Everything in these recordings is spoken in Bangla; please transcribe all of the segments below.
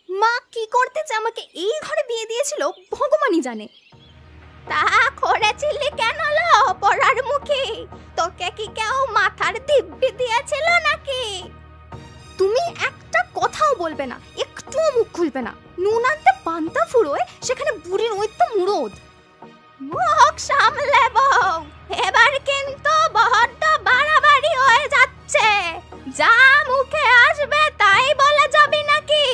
মা কি করতে যে আমাকে এই ঘরে বিয়ে দিয়েছিল ভগবানই জানে। তা করেছিলি কেন লো পড়ার মুখে? তোকে কি কেউ মাথার দিব্যি দিয়েছিল নাকি? তুমি একটা কথাও বলবে না, একটুও মুখ খুলবে না। নুন আনতে পান্তা ফুরোয়, সেখানে বুড়ির ওই তো মুরদ। মুখ সামলে বউ, এবার কিন্তু বড্ড বাড়াবাড়ি হয়ে যাচ্ছে। যা মুখে আসবে তাই বলা যাবে নাকি?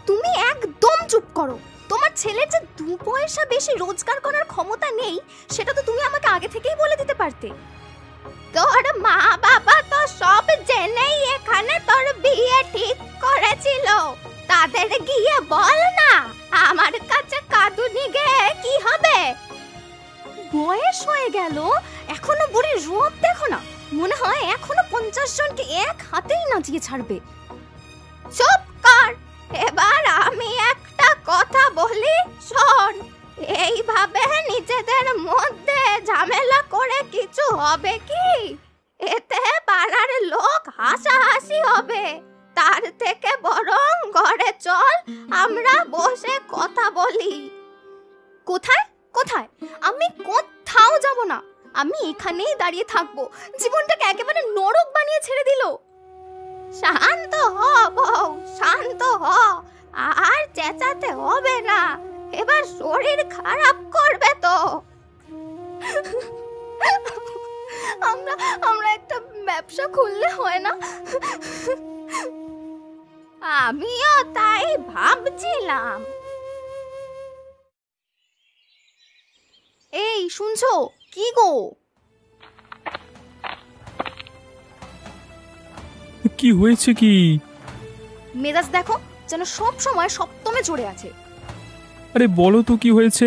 তুমি একদম চুপ করো। তোমার ছেলের যে 2 পয়সা বেশি রোজগার করার ক্ষমতা নেই, সেটা তো তুমি আমাকে আগে থেকেই বলে দিতে পারতে। তোর মা বাবা তো সব জেনেই এখানে তোর বিয়ে ঠিক করেছিল। তাদের গিয়ে বল না, আমার কাছে কাঁদুনি গে কি হবে? বয়স হয়ে গেল, এখনো বুড়ির রূপ দেখো না। মনে হয় এখনো 50 জনকে এক হাতেই নাচিয়ে ছাড়বে। চুপ কর। এবার আমি একটা কথা বলি, শোন। এইভাবে নিজেদের মধ্যে ঝামেলা করে কিছু হবে কি? এতে পাড়ার লোক হাসাহাসি হবে। তার থেকে বরং ঘরে চল, আমরা বসে কথা বলি। কোথায় কোথায়? আমি কোথাও যাব না। আমি এখানেই দাঁড়িয়ে থাকবো। জীবনটাকে একেবারে নরক বানিয়ে ছেড়ে দিল। শান্ত হ বউ, শান্ত হ। আর চেঁচাতে হবে না, এবার শরীর খারাপ করবে তো। আমরা একটা ব্যবসা খুললে হয় না? আমিও তাই ভাবছিলাম। এই শুনছো কি গো? কি হয়েছে কি? মেজাজ দেখো, যেন সব সময় সপ্তমে চড়ে আছে। আরে বলো তো কি হয়েছে?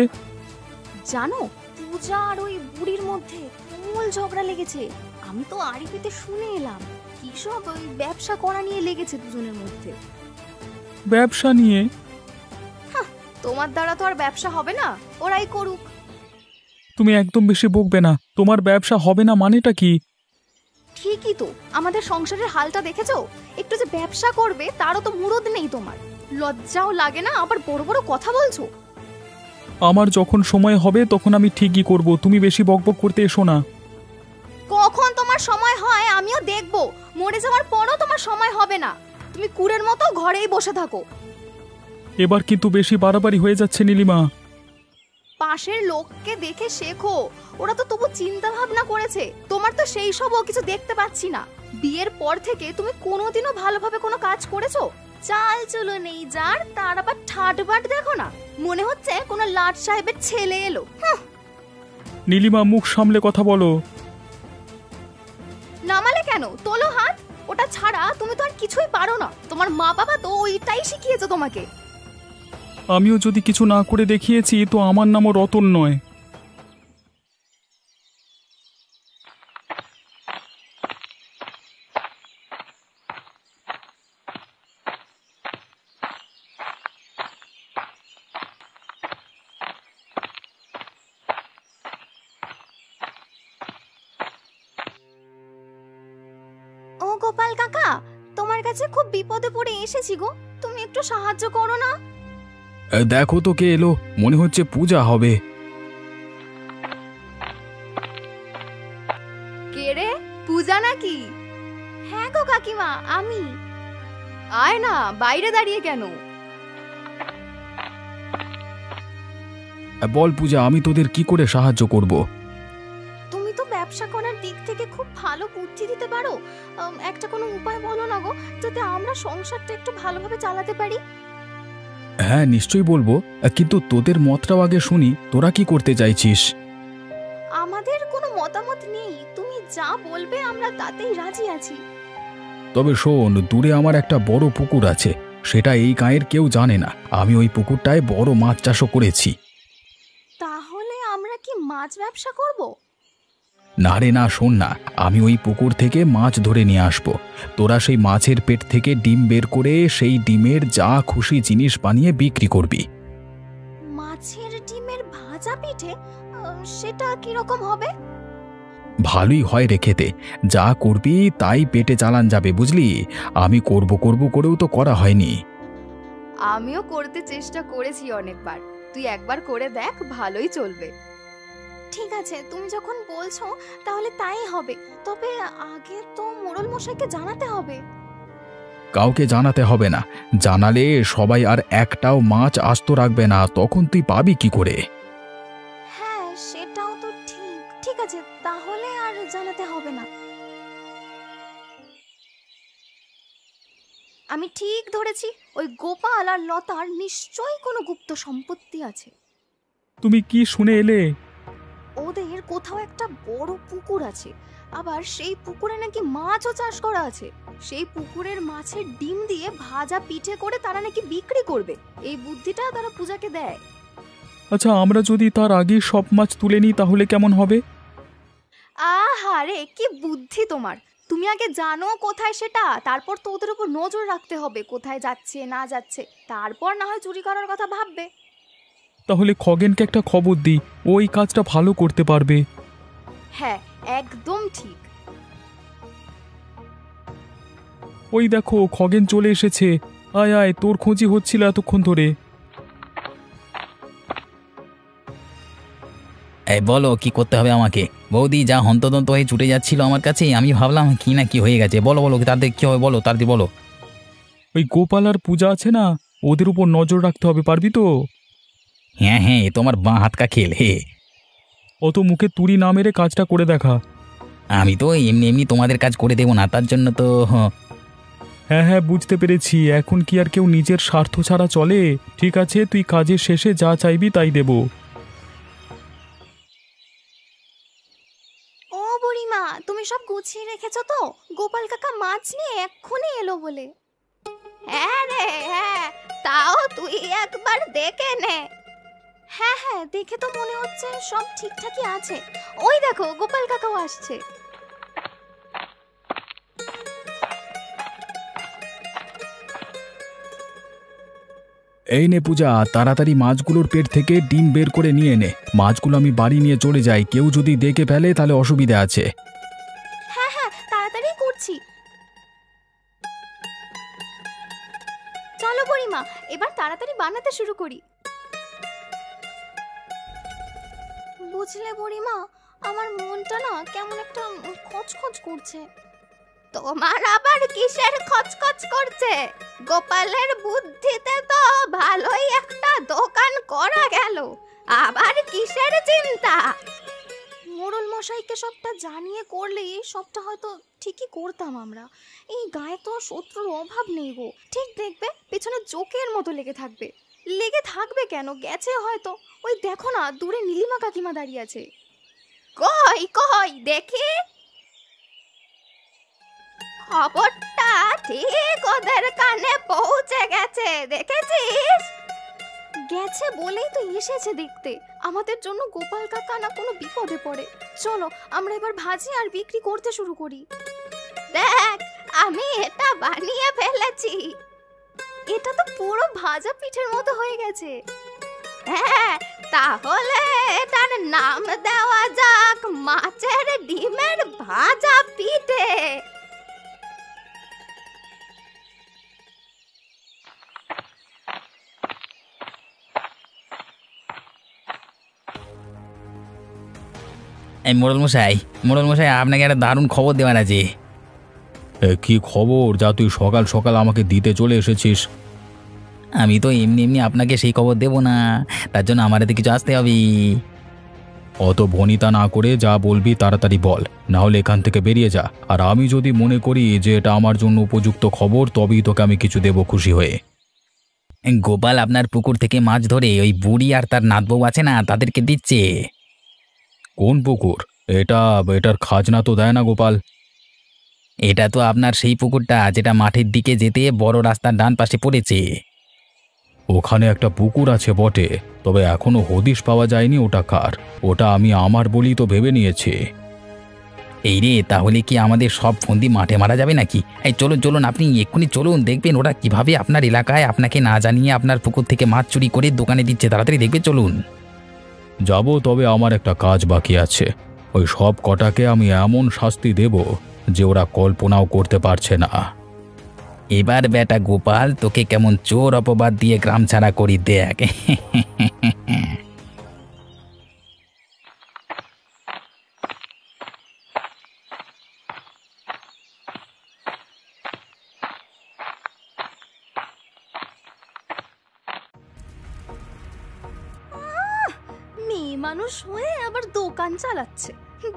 জানো, পূজা আর ওই বুড়ির মধ্যে তুমুল ঝগড়া লেগেছে। আমি তো আরিফিতে শুনে এলাম কি সব ওই ব্যবসা করা নিয়ে লেগেছে দুজনের মধ্যে। ব্যবসা নিয়ে? তোমার দ্বারা তো আর ব্যবসা হবে না, ওরাই করুক। তুমি একদম বেশি বকবে না। তোমার ব্যবসা হবে না মানেটা কি? ঠিকই তো, আমাদের সংসারের হালটা দেখেছো? একটু যে ব্যবসা করবে তারও তো মুরদ নেই তোমার। লজ্জাও লাগে না? আবার বড় বড় কথা বলছো। আমার যখন সময় হবে তখন আমি ঠিকই করব, তুমি বেশি বকবক করতে এসো না। কখন তোমার সময় হয় আমিও দেখব। মরে যাওয়ার পরও তোমার সময় হবে না। তুমি কুড়ের মতো ঘরেই বসে থাকো। এবার কিন্তু বেশি বাড়াবাড়ি হয়ে যাচ্ছে নীলিমা। পাশের লোককে দেখে শেখো, ওরা তো তবু চিন্তা ভাবনা করেছে। তোমার তো সেই সবও কিছু দেখতে পাচ্ছি না। বিয়ের পর থেকে তুমি কোনোদিনও ভালোভাবে কোনো কাজ করেছো? চাল চলো নেই যার, তার আবার ঠাটবাট দেখো না। মনে হচ্ছে কোনো লাট সাহেবের ছেলে এলো। নীলিমা মুখ সামলে কথা বলো। নামালে কেন? তোলো হাত। ওটা ছাড়া তুমি তো আর কিছুই পারো না। তোমার মা বাবা তো ওইটাই শিখিয়েছে তোমাকে। আমিও যদি কিছু না করে দেখিয়েছি তো আমার নামও রতন নয়। ও গোপাল কাকা, তোমার কাছে খুব বিপদে পড়ে এসেছি গো। তুমি একটু সাহায্য করো না। দেখো তো কে এলো, মনে হচ্ছে পূজা হবে। কে রে? পূজা নাকি? হ্যাঁ গো কাকিমা, আমি। আয় না, বাইরে দাঁড়িয়ে কেন? বল পূজা, আমি তোদের কি করে সাহায্য করব? তুমি তো ব্যবসা করার দিক থেকে খুব ভালো বুদ্ধি দিতে পারো। একটা কোনো উপায় বলো না গো, যাতে আমরা সংসারটা একটু ভালোভাবে চালাতে পারি। হ্যাঁ নিশ্চয়ই বলবো, কিন্তু তোদের মতটাও আগে শুনি। তোরা কি করতে চাইছিস? আমাদের কোনো মতামত নেই, তুমি যা বলবে আমরা তাতেই রাজি আছি। তবে শোন, দূরে আমার একটা বড় পুকুর আছে, সেটা এই গাঁয়ের কেউ জানে না। আমি ওই পুকুরটায় বড় মাছ চাষও করেছি। তাহলে আমরা কি মাছ ব্যবসা করব? না রে না, শোন না, আমি ওই পুকুর থেকে মাছ ধরে নিয়ে আসব। তোরা সেই মাছের পেট থেকে ডিম বের করে সেই ডিমের যা খুশি জিনিস বানিয়ে বিক্রি করবি। মাছের ডিমের ভাজা পিঠে? সেটা কিরকম হবে? ভালোই হয় রে খেতে। যা করবি তাই পেটে চালান যাবে, বুঝলি? আমি করব করব করেও তো করা হয়নি। আমিও করতে চেষ্টা করেছি অনেকবার, তুই একবার করে দেখ, ভালোই চলবে। ঠিক আছে, তুমি যখন বলছো তাহলে তাই হবে, তবে আগে তো মোড়ল মশাইকে জানাতে হবে। কাউকে জানাতে হবে না, জানালে সবাই আর একটাও মাছ আস্ত রাখবে না, তখন তুই পাবি কি করে? হ্যাঁ, সেটাও তো ঠিক। ঠিক আছে, তাহলে আর জানাতে হবে না। আমি ঠিক ধরেছি, ওই গোপাল আর লতার নিশ্চয়ই কোনো গুপ্ত সম্পত্তি আছে। তুমি কি শুনে এলে? ওদের কোথাও একটা বড় পুকুর আছে, আবার সেই পুকুরে নাকি মাছও চাষ করা আছে। সেই পুকুরের মাছের ডিম দিয়ে ভাজা পিঠে করে তারা নাকি বিক্রি করবে। এই বুদ্ধিটা তারা পূজাকে দেয়। আচ্ছা, আমরা যদি তার আগে সব মাছ তুলে নিই তাহলে কেমন হবে? আহারে, কি বুদ্ধি তোমার! তুমি আগে জানো কোথায় সেটা, তারপর তো ওদের উপর নজর রাখতে হবে, কোথায় যাচ্ছে না যাচ্ছে, তারপর না হয় চুরি করার কথা ভাববে। তাহলে খগেনকে একটা খবর দিই, ওই কাজটা ভালো করতে পারবে। হ্যাঁ, একদম ঠিক। ওই দেখো, খগেন চলে এসেছে। আয় আয়, তোর খোঁজি হচ্ছিল এতক্ষণ ধরে। এই বলো, কি করতে হবে আমাকে? বৌদি যা হন্তদন্ত হয়ে ছুটে যাচ্ছিল আমার কাছে, আমি ভাবলাম কি না কি হয়ে গেছে। বলো বলো, তাদের কি হবে বলো, তাড়াতাড়ি বলো। ওই গোপাল আর পূজা আছে না, ওদের উপর নজর রাখতে হবে, পারবি তো? হ্যাঁ হ্যাঁ, এ তোমার বাঁ হাত কা খেল হে। অত মুখে তুড়ি না মেরে কাজটা করে দেখা। আমি তো এমনি এমনি তোমাদের কাজ করে দেবো না, তার জন্য তো হ্যাঁ হ্যাঁ, বুঝতে পেরেছি। এখন কি আর কেউ নিজের স্বার্থ ছাড়া চলে? ঠিক আছে, তুই কাজের শেষে যা চাইবি তাই দেব। ও বুড়িমা, তুমি সব গুছিয়ে রেখেছো তো? গোপাল কাকা মাছ নিয়ে এক্ষুনি এলো বলে। হ্যাঁ রে হ্যাঁ, তাও তুই একবার দেখে নে। হ্যাঁ হ্যাঁ, দেখে তো মনে হচ্ছে সব ঠিকঠাকই আছে। ওই দেখো, গোপাল কাকাও আসছে। এই নে পূজা, তাড়াতাড়ি মাছগুলোর পেট থেকে ডিম বের করে নিয়ে নে। মাছগুলো আমি বাড়ি নিয়ে চলে যাই, কেউ যদি দেখে ফেলে তাহলে অসুবিধা আছে। হ্যাঁ হ্যাঁ, তাড়াতাড়ি করছি। চলো বুড়িমা, এবার তাড়াতাড়ি বানাতে শুরু করি। বুঝলে বুড়িমা, আমার মনটা না কেমন একটা খচখচ করছে। তোমার আবার কিসের খচখচ করছে? গোপালের বুদ্ধিতে তো ভালোই একটা দোকান করা গেল, আবার কিসের চিন্তা? মোড়ল মশাইকে সবটা জানিয়ে করলে সবটা হয়তো ঠিকই করতাম আমরা। এই গায়ে তো শত্রুর অভাব নেই গো। ঠিক দেখবে, পেছনে জোকের মতো লেগে থাকবে। লেগে থাকবে কেন, গেছে হয়তো। ওই দেখো না, দূরে নীলিমা কাকিমা দাঁড়িয়ে আছে। কই কই দেখি। খবরটা ঠিক ওদের কানে পৌঁছে গেছে, দেখেছিস? গেছে বলেই তো এসেছে দেখতে। আমাদের জন্য গোপাল কাকা না কোনো বিপদে পড়ে। চলো আমরা এবার ভাজি আর বিক্রি করতে শুরু করি। দেখ, আমি এটা বানিয়ে ফেলেছি। এটা তো পুরো ভাজা পিঠের মতো হয়ে গেছে। হ্যাঁ, তাহলে এটার নাম দেওয়া যাক মাছের ডিমের ভাজা পিঠে। এই মোড়ল মশাই, মোড়ল মশাই, আপনাকে একটা দারুণ খবর দেওয়ার আছে। কি খবর যা তুই সকাল সকাল আমাকে দিতে চলে এসেছিস? আমি তো এমনি এমনি আপনাকে সেই খবর দেবো না, তার জন্য আমার হাতে কিছু আসতে হবে। অত ভনিতা না করে যা বলবি তাড়াতাড়ি বল, না হলে এখান থেকে বেরিয়ে যা। আর আমি যদি মনে করি যে এটা আমার জন্য উপযুক্ত খবর, তবেই তোকে আমি কিছু দেব খুশি হয়ে। গোপাল আপনার পুকুর থেকে মাছ ধরে ওই বুড়ি আর তার নাতবউ আছে না, তাদেরকে দিচ্ছে। কোন পুকুর? এটার খাজনা তো দেয় না গোপাল। এটা তো আপনার সেই পুকুরটা যেটা মাঠের দিকে যেতে বড় রাস্তার ডান পাশে পড়েছে। ওখানে একটা পুকুর আছে বটে, তবে এখনো হদিশ পাওয়া যায়নি ওটা কার। ওটা আমি আমার বলি তো ভেবে নিয়েছি। এই রে, তাহলে কি আমাদের সব ফন্দি মাঠে মারা যাবে নাকি? এই চলুন চলুন, আপনি এক্ষুনি চলুন, দেখবেন ওরা কিভাবে আপনার এলাকায় আপনাকে না জানিয়ে আপনার পুকুর থেকে মাছ চুরি করে দোকানে দিচ্ছে। তাড়াতাড়ি দেখবে, চলুন। যাব, তবে আমার একটা কাজ বাকি আছে। ওই সব কটাকে আমি এমন শাস্তি দেব যে ওরা কল্পনাও করতে পারছে না। এবার বেটা গোপাল তোকে কেমন চোর অপবাদ দিয়ে গ্রাম ছাড়া করি দেখ। মেয়ে মানুষ হয়ে আবার দোকান চালাচ্ছে।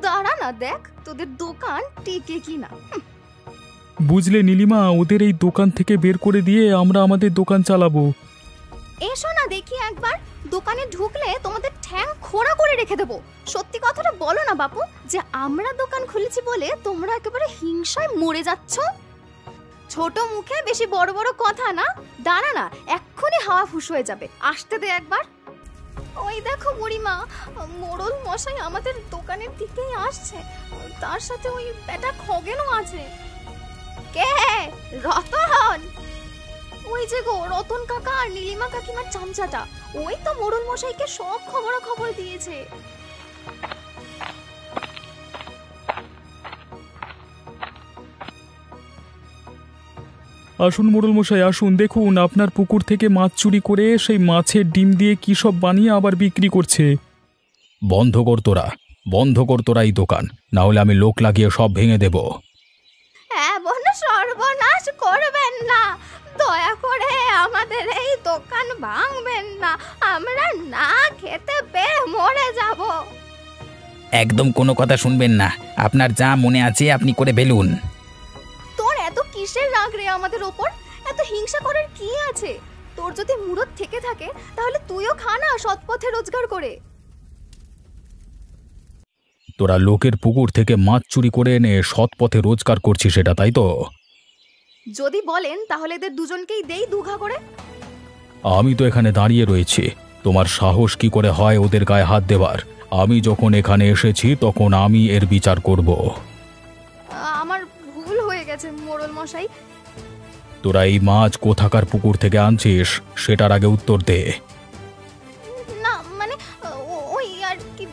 দাঁড়া না, দেখ তোদের দোকান টিকে কিনা। বুঝলে নীলিমা, ওদের এই দোকান থেকে বের করে দিয়ে আমরা আমাদের দোকান চালাবো। এসো না দেখি একবার, দোকানে ঢুকলে তোমাদের ঠ্যাং খোঁড়া করে রেখে দেবো। সত্যি কথাটা বলো না বাপু, যে আমরা দোকান খুলেছি বলে তোমরা একেবারে হিংসায় মরে যাচ্ছ। ছোট মুখে বেশি বড় বড় কথা না। দাঁড়া না, এক্ষুনি হাওয়া ফুস হয়ে যাবে। আসতে দে একবার। ওই দেখো বুড়িমা, মোড়ল মশাই আমাদের দোকানের দিকেই আসছে। তার সাথে ওই বেটা খগেনও আছে। কে? রতন? ওই যে গো রতন কাকা আর নীলিমা কাকিমার চামচাটা। ওই তো মোড়ল মশাইকে সব খবর দিয়েছে। আসুন মোড়ল মশাই আসুন, দেখুন আপনার পুকুর থেকে মাছ চুরি করে সেই মাছের ডিম দিয়ে কি সব বানিয়ে আবার বিক্রি করছে। বন্ধ কর তোরা এই দোকান, না হলে আমি লোক লাগিয়ে সব ভেঙে দেব। এমন সর্বনাশ করবেন না, দয়া করে আমাদের এই দোকান ভাঙবেন না। আমরা না খেতে পেয়ে মরে যাব। একদম কোনো কথা শুনবেন না, আপনার যা মনে আছে আপনি করে ফেলুন। তোর এত কিসের রাগ রে আমাদের ওপর? এত হিংসা করার কি আছে? তোর যদি মুরত থেকে থাকে তাহলে তুইও খা না সৎ পথে রোজগার করে। তোরা লোকের পুকুর থেকে মাছ চুরি করে এনে সৎ পথে রোজগার করছিস, সেটা তাই তো? যদি বলেন তাহলে এদের দুজনকেই দেই দুঘা করে। আমি তো এখানে দাঁড়িয়ে রয়েছি, তোমার সাহস কি করে হয় ওদের গায়ে হাত দেবার? আমি যখন এখানে এসেছি তখন আমি এর বিচার করব। আমার ভুল হয়ে গেছে মোড়ল মশাই। তোরা এই মাছ কোথাকার পুকুর থেকে আনছিস সেটার আগে উত্তর দে। না মানে ওই আর কি।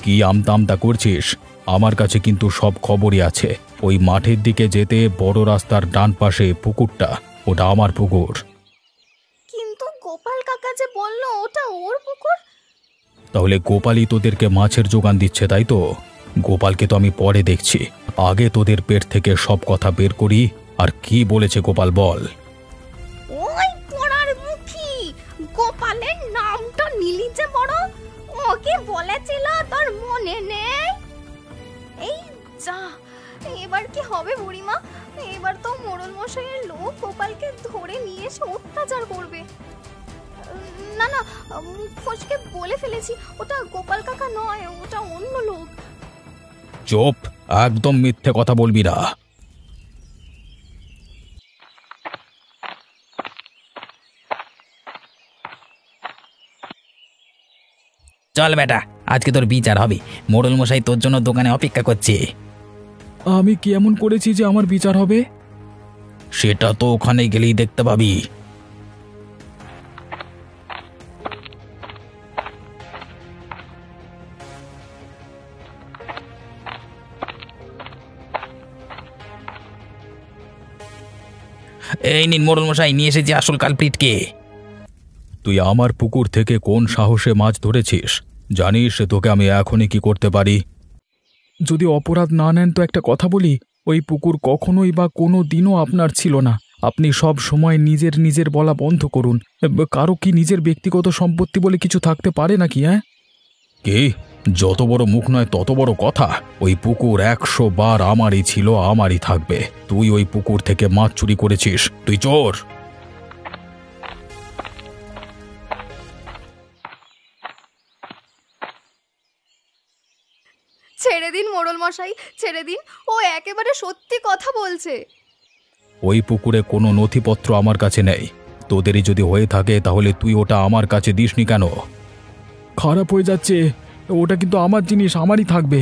কি আমতা করছিস? আমার কাছে কিন্তু সব খবরই আছে। ওই মাঠের দিকে যেতে বড় রাস্তার ডান পাশে পুকুরটা, ওটা আমার পুকুর। কিন্তু গোপাল কাকা যে বলল ওটা ওর পুকুর। তাহলে গোপালই তোদেরকে মাছের জোগান দিচ্ছে, তাই তো? গোপালকে তো আমি পরে দেখছি, আগে তোদের পেট থেকে সব কথা বের করি। আর কি বলেছে গোপাল বল? ওই পোড়ার মুখী গোপালের নামটা নিলি যে বড়, ওকে বলেছিল তোর মনে নেই? এই যা, এবার কি হবে বুড়িমা? এবার তো মোড়ল মশাইয়ের লোক গোপালকে ধরে নিয়ে এসে অত্যাচার করবে। না না, মুখ ফসকে বলে ফেলেছি, ওটা গোপাল কাকা নয়, ওটা অন্য লোক। চুপ, একদম মিথ্যে কথা বলবি না। চল বেটা, আজকে তোর বিচার হবে। মোড়ল মশাই তোর জন্য দোকানে অপেক্ষা করছে। আমি কি এমন করেছি যে আমার বিচার হবে? সেটা তো ওখানে গেলেই দেখতে পাবি। এই নিন মোড়ল মশাই, নিয়ে এসেছি আসল কালপ্রিটকে। তুই আমার পুকুর থেকে কোন সাহসে মাছ ধরেছিস? জানিস তোকে আমি এখনই কি করতে পারি? যদি অপরাধ না নেন তো একটা কথা বলি, ওই পুকুর কখনোই বা কোনো দিনও আপনার ছিল না। আপনি সব সময় নিজের বলা বন্ধ করুন। কারো কি নিজের ব্যক্তিগত সম্পত্তি বলে কিছু থাকতে পারে নাকি? কি? যত বড় মুখ নয় তত বড় কথা। ওই পুকুর 100 বার আমারই ছিল, আমারই থাকবে। তুই ওই পুকুর থেকে মাছ চুরি করেছিস, তুই চোর। ছেড়ে দিন মোড়ল মশাই, ছেড়ে দিন, ও একেবারে সত্যি কথা বলছে। ওই পুকুরে কোনো নথিপত্র আমার কাছে নেই। তোদেরই যদি হয়ে থাকে তাহলে তুই ওটা আমার কাছে দিসনি কেন? খারাপ হয়ে যাচ্ছে, ওটা কিন্তু আমার জিনিস, আমারই থাকবে।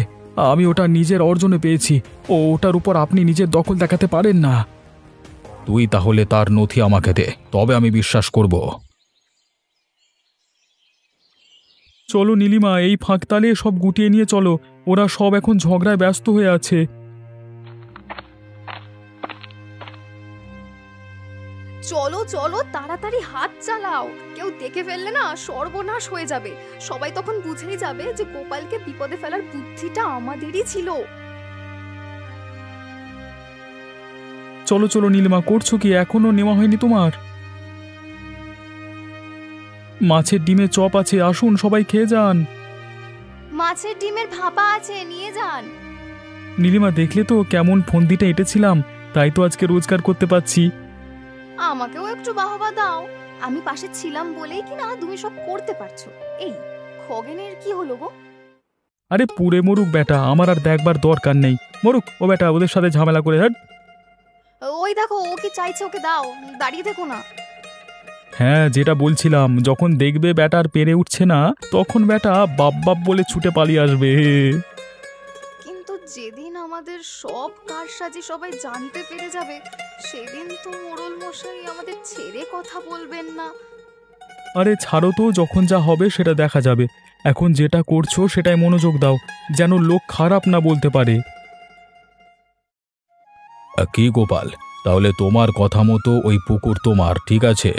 আমি ওটা নিজের অর্জনে পেয়েছি। ওটার উপর আপনি নিজের দখল দেখাতে পারেন না। তুই তাহলে তার নথি আমাকে দে, তবে আমি বিশ্বাস করব। চলো নীলিমা, এই ফাঁকতালে সব গুটিয়ে নিয়ে চলো। ওরা সব এখন ঝগড়ায় ব্যস্ত হয়ে আছে। চলো চলো তাড়াতাড়ি হাত চালাও, কেউ দেখে ফেললে না সর্বনাশ হয়ে যাবে। সবাই তখন বুঝেই যাবে যে গোপালকে বিপদে ফেলার বুদ্ধিটা আমাদেরই ছিল। চলো চলো নীলিমা, করছো কি? এখনো নেওয়া হয়নি তোমার? মাছের ডিমে চপ আছে, আসুন সবাই খেয়ে যান। মাছের ডিমের ভাপা আছে, নিয়ে যান। নীলিমা, দেখলে তো কেমন ফন্দিটা এঁটেছিলাম, তাই তো আজকে রোজগার করতে পারছি। আমাকেও একটু বাহবা দাও, আমি পাশে ছিলাম বলেই কি না তুমি সব করতে পারছো। এই খগেনের কি হলো গো? আরে পুড়ে মরুক বেটা, আমার আর দেখবার দরকার নেই। মরুক ও বেটা, ওদের সাথে ঝামেলা করে। হ্যাঁ ওই দেখো ও কি চাইছে, ওকে দাও, দাঁড়িয়ে থেকো না। হ্যাঁ, যেটা বলছিলাম, যখন দেখবে ব্যাটার পেরে উঠছে না, তখন ব্যাটা বাপ বাপ বলে ছুটে পালিয়ে আসবে। কিন্তু যেদিন আমাদের সব কারসাজি সবাই জানতে পেরে যাবে, সেদিন তো মোড়ল মশাই আমাদের ছেড়ে কথা বলবেন না। আরে ছাড়ো তো, যখন যা হবে সেটা দেখা যাবে। এখন যেটা করছো সেটাই মনোযোগ দাও, যেন লোক খারাপ না বলতে পারে। কি গোপাল, তাহলে তোমার কথা মতো ওই পুকুর তোমার, ঠিক আছে?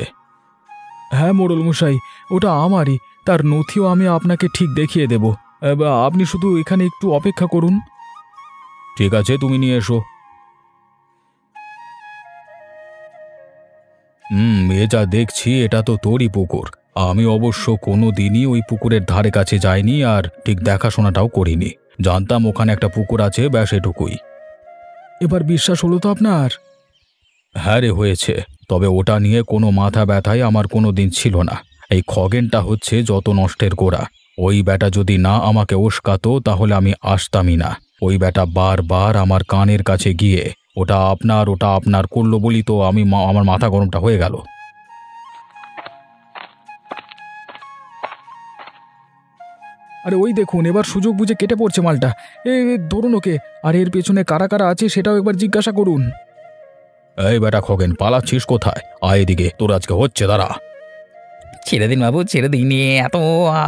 হ্যাঁ মোড়ল মশাই, ওটা আমারই। তার নথিও আমি আপনাকে ঠিক দেখিয়ে দেব। আপনি শুধু এখানে একটু অপেক্ষা করুন। ঠিক আছে, তুমি নিয়ে এসো। এ যা দেখছি এটা তো তোরই পুকুর। আমি অবশ্য কোনো দিনই ওই পুকুরের ধারে কাছে যাইনি, আর ঠিক দেখাশোনাটাও করিনি। জানতাম ওখানে একটা পুকুর আছে, ব্যাস এটুকুই। এবার বিশ্বাস হলো তো আপনার? হ্যাঁ রে, হয়েছে। তবে ওটা নিয়ে কোনো মাথা ব্যথাই আমার কোনো দিন ছিল না। এই খগেনটা হচ্ছে যত নষ্টের গোড়া। ওই ব্যাটা যদি না আমাকে উস্কাতো তাহলে আমি আসতামই না। ওই ব্যাটা বারবার আমার কানের কাছে গিয়ে ওটা আপনার করলো বলি তো আমার মাথা গরমটা হয়ে গেল। আরে ওই দেখুন, এবার সুযোগ বুঝে কেটে পড়ছে মালটা। ধরুন ওকে। আর এর পেছনে কারা কারা আছে সেটাও একবার জিজ্ঞাসা করুন। এই বেটা খগেন, পালাচ্ছিস কোথায়? আয় এদিকে, তোর আজকে হচ্ছে, দাঁড়া। ছেড়ে দিন বাবু, ছেড়ে দিন। এত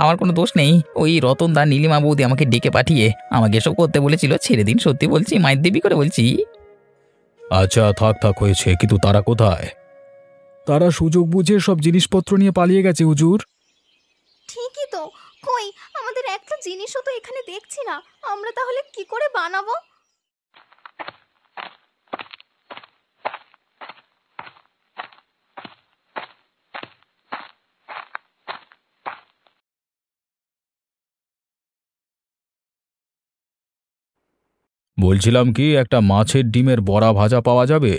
আমার কোনো দোষ নেই। ওই রতন দা নীলিমা বৌদি আমাকে ডেকে পাঠিয়ে আমাকে এসব করতে বলেছিল। ছেড়ে দিন, সত্যি বলছি, মায়ের দেবী করে বলছি। আচ্ছা থাক থাক, হয়েছে। কিন্তু তারা কোথায়? তারা সুযোগ বুঝে সব জিনিসপত্র নিয়ে পালিয়ে গেছে হুজুর। ঠিকই তো, কই আমাদের একটা জিনিসও তো এখানে দেখছি না, আমরা তাহলে কি করে বানাবো? বলছিলাম কি, একটা মাছের ডিমের বড়া ভাজা পাওয়া যাবে?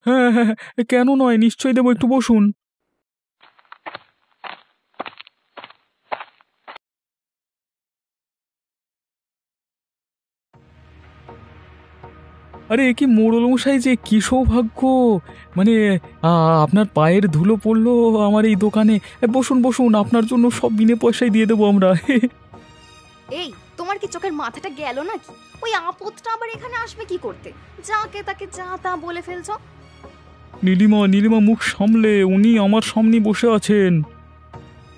হ্যাঁ হ্যাঁ হ্যাঁ, কেন নয়, নিশ্চয়ই দেবো, একটু বসুন। আরে এ কি মোড়ল মশাই, যে কি সৌভাগ্য! মানে আপনার পায়ের ধুলো পড়লো আমার এই দোকানে। বসুন বসুন, আপনার জন্য সব বিনে পয়সায় দিয়ে দেবো আমরা। এই তোমার কি চোখের মাথাটা গেল নাকি? ওই আপদটা আবার এখানে আসবে কি করতে? যাকে তাকে যা তা বলে ফেলছো। নীলিমা নীলিমা, মুখ সামলে, উনি আমার সামনে বসে আছেন।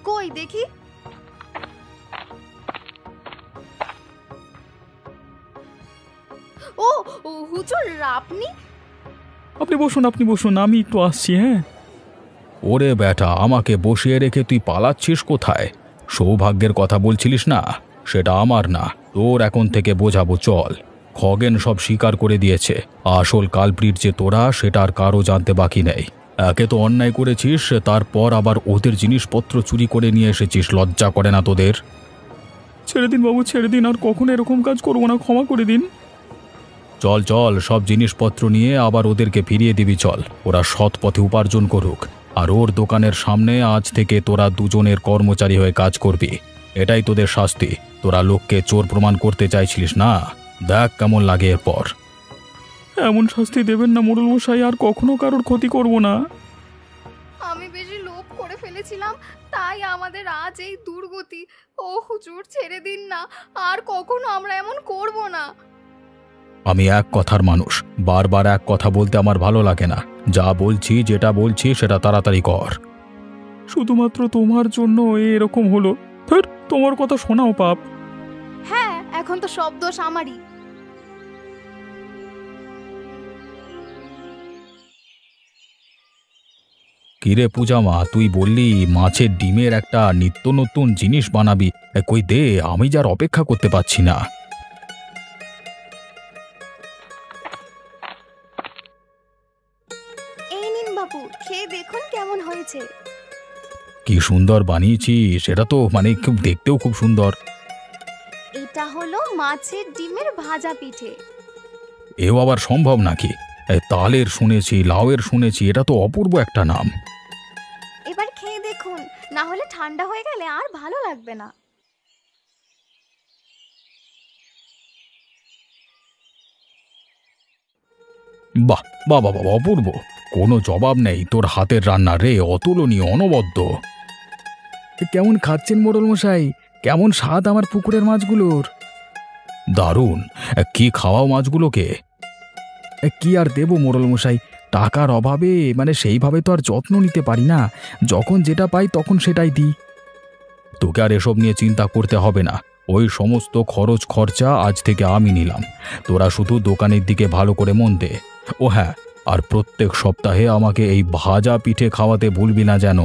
কই দেখি। ও ও, হুজুর আপনি? আপনি বসুন, আমি একটু আসছি। হ্যাঁ। ওরে ব্যাটা, আমাকে বসিয়ে রেখে তুই পালাচ্ছিস কোথায়? সৌভাগ্যের কথা বলছিলিস না? সেটা আমার না, তোর এখন থেকে বোঝাবো, চল। খগেন সব স্বীকার করে দিয়েছে। আসল কালপ্রিট যে তোরা, সেটা আর কারো জানতে বাকি নেই। একে তো অন্যায় করেছিস, তারপর আবার ওদের জিনিসপত্র চুরি করে নিয়ে এসেছিস। লজ্জা করে না তোদের? ছেড়ে দিন বাবু, ছেড়ে দিন, আর কখনো এরকম কাজ করবো না, ক্ষমা করে দিন। চল চল, সব জিনিসপত্র নিয়ে আবার ওদেরকে ফিরিয়ে দিবি, চল। ওরা সৎ পথে উপার্জন করুক, আর ওর দোকানের সামনে আজ থেকে তোরা দুজনের কর্মচারী হয়ে কাজ করবি। এটাই তোদের শাস্তি। তোরা লোককে চোর প্রমাণ করতে চাইছিলিস না, দেখ কেমন লাগে এরপর। এমন শাস্তি দেবেন না মোড়ল মশাই, আর কখনো কারোর ক্ষতি করব না। আমি বেশি লোভ করে ফেলেছিলাম, তাই আমাদের আজ এই দুর্গতি। ও হুজুর ছেড়ে দিন না, আর কখনো আমরা এমন করব না। আমি এক কথার মানুষ, বারবার এক কথা বলতে আমার ভালো লাগে না। যা বলছি, যেটা বলছি সেটা তাড়াতাড়ি কর। শুধুমাত্র তোমার জন্য এরকম হলো। ধুর, তোমার কথা শোনাও পাপ। হ্যাঁ, এখন তো সব দোষ আমারই। কিরে পূজামা, তুই বললি মাছের ডিমের একটা নিত্য নতুন জিনিস বানাবি। কই দে, আমি যার অপেক্ষা করতে পারছি না। এই নিন বাবু, খেয়ে দেখুন কেমন হয়েছে। কি সুন্দর বানিয়েছিস, সেটা তো মানে খুব দেখতেও খুব সুন্দর। এটা হলো মাছের ডিমের ভাজা পিঠে। এও আবার সম্ভব নাকি? তালের শুনেছি, লাউয়ের শুনেছি, এটা তো অপূর্ব একটা নাম। এবার খেয়ে দেখুন, না হলে ঠান্ডা হয়ে গেলে আর ভালো লাগবে না। বাহ বাহ বাহ বাহ, অপূর্ব! কোনো জবাব নেই তোর হাতের রান্না রে, অতুলনীয়, অনবদ্য। কেমন খাচ্ছেন মোড়ল মশাই? কেমন স্বাদ আমার পুকুরের মাছগুলোর? দারুণ! কি খাওয়াও মাছগুলোকে? কি আর দেবো মোড়ল মশাই, টাকার অভাবে মানে সেইভাবে তো আর যত্ন নিতে পারি না। যখন যেটা পাই তখন সেটাই দিই। তোকে আর এসব নিয়ে চিন্তা করতে হবে না, ওই সমস্ত খরচ খরচা আজ থেকে আমি নিলাম। তোরা শুধু দোকানের দিকে ভালো করে মন দে। ও হ্যাঁ, আর প্রত্যেক সপ্তাহে আমাকে এই ভাজা পিঠে খাওয়াতে ভুলবি না যেন।